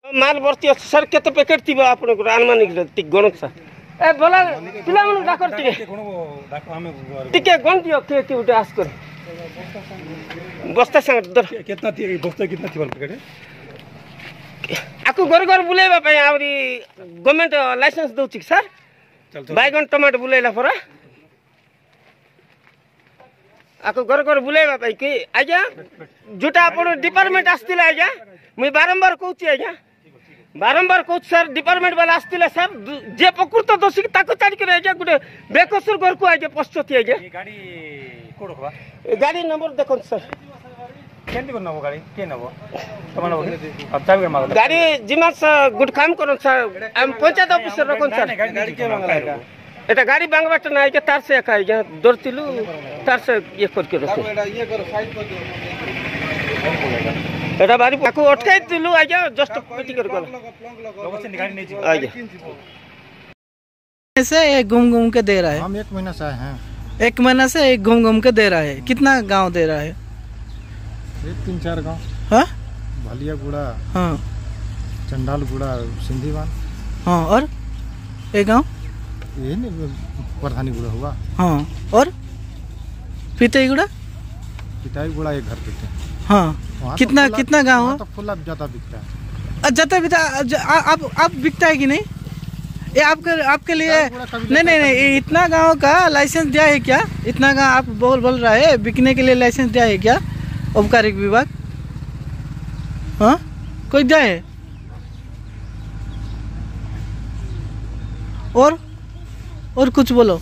माल भर्ती अच्छे सर केते पैकेट थी आपन को अनुमानिक गण सर ए बोला पिला मन डाकर टिके गण दियो के उठे आस कर बस्ता संग दर कितना थी बस्ता कितना थी पैकेट आकु घर घर बुलेबा पय आवरी गवर्नमेंट लाइसेंस दउछि सर बैगन टमाटर बुलेला पर आकु घर घर बुलेबा पय कि आज्ञा जुटा आपण डिपार्टमेंट आस्तिला आज्ञा मुई बारंबार कहूछि आज्ञा बारंबार कहूँ सर डिपार्टमेंट वाला आसते सर जे प्रकृत दोषी ताको छाड़ी कर आज्ञा गोटे बेकसुर घर को आज्ञा पश्चती आज्ञा गाड़ी कोड खबा गाड़ी नंबर देखो सर केंती नबो गाड़ी के नबो तमन अब चाबी माग गाड़ी जिमा गुड काम करो सर हम पंचायत ऑफिसर रखन सर गाड़ी के मांगला एटा गाड़ी बांगबाट ना आज्ञा तार से का आज्ञा दरतिलु तार से ये करके रखो ये करो साइड कर दो एटा बारी ताको अटकाई दिलु आज्ञा जस्ट पिटी कर गला अवश्य गाड़ी नहीं छी आज्ञा ऐसे एक घूम के दे रहा है। हम 1 महीना से आए हैं। 1 महीना से एक घूम के दे रहा है। कितना गांव दे रहा है? 3-4 गांव। हाँ भालियागुड़ा, हाँ चंडालगुड़ा, सिंधीवान। हाँ और एक गांव ये नहीं प्रधानीगुड़ा हुआ। हाँ और पिताईगुड़ा पिताईगुड़ा एक घर पे। हाँ कितना कितना गांव है? तो फुला ज्यादा बिकता है। ज्यादा बिकता आप बिकता है कि नहीं? ये आपके लिए नहीं इतना गांव का लाइसेंस दिया है क्या? इतना गांव आप बोल रहा है बिकने के लिए लाइसेंस दिया है क्या औपचारिक विभाग? हाँ कोई दिया है? और कुछ बोलो।